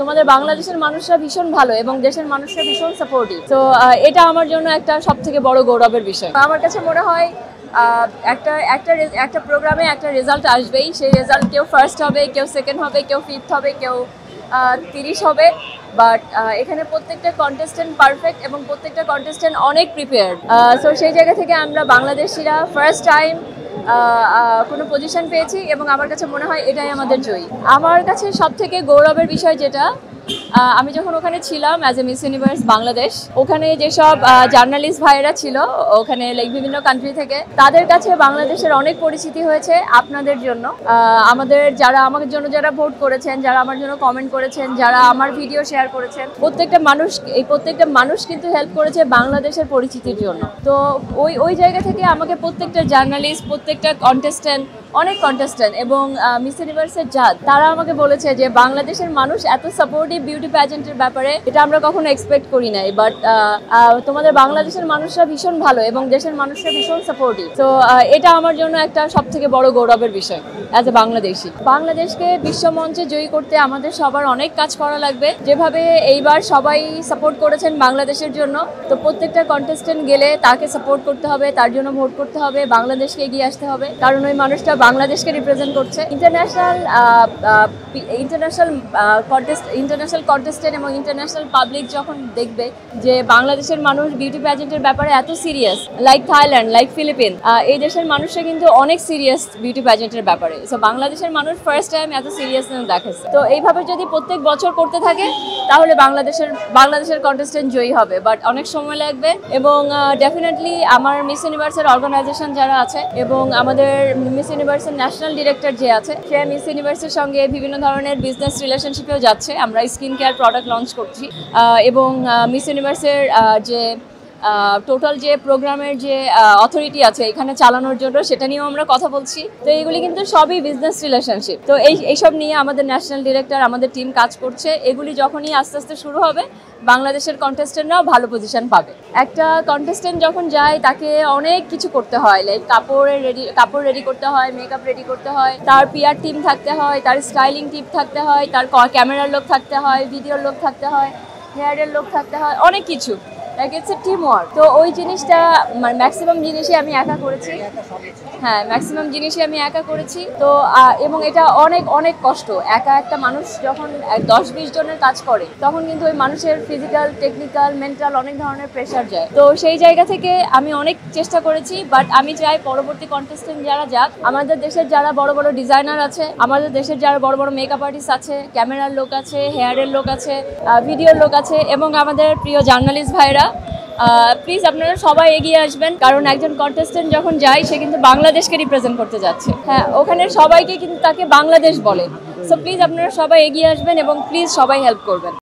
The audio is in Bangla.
তোমাদের বাংলাদেশের মানুষরা ভীষণ ভালো এবং দেশের মানুষরা ভীষণ সাপোর্টিভ। তো এটা আমার জন্য একটা সবথেকে বড় গৌরবের বিষয়। আমার কাছে মনে হয় একটা প্রোগ্রামে একটা রেজাল্ট আসবেই। সেই রেজাল্ট কেউ ফার্স্ট হবে, কেউ সেকেন্ড হবে, কেউ ফিফথ হবে, কেউ 30 হবে। বাট এখানে প্রত্যেকটা কন্টেস্টেন্ট পারফেক্ট এবং প্রত্যেকটা কন্টেস্টেন্ট অনেক প্রিপেয়ার্ড। সো সেই জায়গা থেকে আমরা বাংলাদেশিরা ফার্স্ট টাইম কোনো পজিশন পেয়েছি এবং আমার কাছে মনে হয় এটাই আমাদের জয়ী। আমার কাছে সবথেকে গৌরবের বিষয় যেটা, আমি যখন ওখানে ছিলাম as a miss universe Bangladesh, ওখানে যেসব জার্নালিস্ট ভাইয়েরা ছিল ওখানে বিভিন্ন কান্ট্রি থেকে, তাদের কাছে বাংলাদেশের অনেক পরিচিতি হয়েছে আপনাদের জন্য। আমাদের জন্য যারা ভোট করেছেন, যারা আমার জন্য কমেন্ট করেছেন, যারা আমার ভিডিও শেয়ার করেছেন, প্রত্যেকটা মানুষ কিন্তু হেল্প করেছে বাংলাদেশের পরিচিতির জন্য। তো ওই জায়গা থেকে আমাকে প্রত্যেকটা জার্নালিস্ট, প্রত্যেকটা অনেক কন্টেস্টেন্ট এবং মিস ইউনিভার্সের জাজ, তারা আমাকে বলেছে যে বাংলাদেশের মানুষ এত সাপোর্টিভ বিউটি প্যাজেন্টের ব্যাপারে এটা আমরা কখনো এক্সপেক্ট করি নাই। বাট তোমাদের বাংলাদেশের মানুষরা ভীষণ ভালো এবং দেশের মানুষরা ভীষণ সাপোর্টিভ। তো এটা আমার জন্য একটা সবথেকে বড় গৌরবের বিষয় অ্যাজ এ বাংলাদেশি। বাংলাদেশকে বিশ্বমঞ্চে জয়ী করতে আমাদের সবার অনেক কাজ করা লাগবে। যেভাবে এইবার সবাই সাপোর্ট করেছেন বাংলাদেশের জন্য, তো প্রত্যেকটা কন্টেস্টেন্ট গেলে তাকে সাপোর্ট করতে হবে, তার জন্য ভোট করতে হবে, বাংলাদেশকে এগিয়ে আসতে হবে, কারণ ওই মানুষটা বাংলাদেশকে রিপ্রেজেন্ট করছে। ইন্টারন্যাশনাল কন্টেস্টেন্ট এবং ইন্টারন্যাশনাল পাবলিক যখন দেখবে যে বাংলাদেশের মানুষ বিউটি প্যাজেন্টের ব্যাপারে এত serious, like Thailand, like Philippines, এই দেশের মানুষরা কিন্তু অনেক সিরিয়াস বিউটি প্যাজেন্টের ব্যাপারে। সো বাংলাদেশের মানুষ ফার্স্ট টাইম এত সিরিয়াসনেস দেখাচ্ছে। তো এইভাবে যদি প্রত্যেক বছর করতে থাকে তাহলে বাংলাদেশের কন্টেস্টেন্ট জয়ী হবে। বাট অনেক সময় লাগবে এবং ডেফিনেটলি আমার মিস ইউনিভার্সের অর্গানাইজেশন যারা আছে এবং আমাদের মিস ইউনিভার্সের ন্যাশনাল ডিরেক্টর যে আছে, সে মিস ইউনিভার্সের সঙ্গে বিভিন্ন ধরনের বিজনেস রিলেশনশিপেও যাচ্ছে। আমরা স্কিন কেয়ার প্রোডাক্ট লঞ্চ করছি এবং মিস ইউনিভার্সের যে টোটাল যে প্রোগ্রামের যে অথরিটি আছে এখানে চালানোর জন্য, সেটা নিয়েও আমরা কথা বলছি। তো এইগুলি কিন্তু সবই বিজনেস রিলেশনশিপ। তো এইসব নিয়ে আমাদের ন্যাশনাল ডিরেক্টর, আমাদের টিম কাজ করছে। এগুলি যখনই আস্তে আস্তে শুরু হবে, বাংলাদেশের কন্টেস্টেন্টরাও ভালো পজিশন পাবে। একটা কন্টেস্টেন্ট যখন যায় তাকে অনেক কিছু করতে হয়, লাইক কাপড় রেডি করতে হয়, মেকআপ রেডি করতে হয়, তার পিআর টিম থাকতে হয়, তার স্টাইলিং টিম থাকতে হয়, তার ক্যামেরার লোক থাকতে হয়, ভিডিওর লোক থাকতে হয়, হেয়ারের লোক থাকতে হয়, অনেক কিছু। It's a team work. তো ওই জিনিসটা ম্যাক্সিমাম জিনিসই আমি একা করেছি। হ্যাঁ, ম্যাক্সিমাম জিনিসই আমি একা করেছি। তো এবং এটা অনেক অনেক কষ্ট। একা একটা মানুষ যখন 10-20 জনের কাজ করে, তখন কিন্তু ওই মানুষের ফিজিক্যাল, টেকনিক্যাল, মেন্টাল অনেক ধরনের প্রেশার যায়। তো সেই জায়গা থেকে আমি অনেক চেষ্টা করেছি। বাট আমি চাই পরবর্তী কন্টেস্টেন্ট যারা যাক, আমাদের দেশের যারা বড় বড় ডিজাইনার আছে, আমাদের দেশের যারা বড় বড় মেকআপ আর্টিস্ট আছে, ক্যামেরার লোক আছে, হেয়ারের লোক আছে, ভিডিওর লোক আছে এবং আমাদের প্রিয় জার্নালিস্ট ভাইরা, প্লিজ আপনারা সবাই এগিয়ে আসবেন। কারণ একজন কন্টেস্টেন্ট যখন যায়, সে কিন্তু বাংলাদেশকে রিপ্রেজেন্ট করতে যাচ্ছে। হ্যাঁ, ওখানে সবাইকে কিন্তু তাকে বাংলাদেশ বলে। সো প্লিজ আপনারা সবাই এগিয়ে আসবেন এবং প্লিজ সবাই হেল্প করবেন।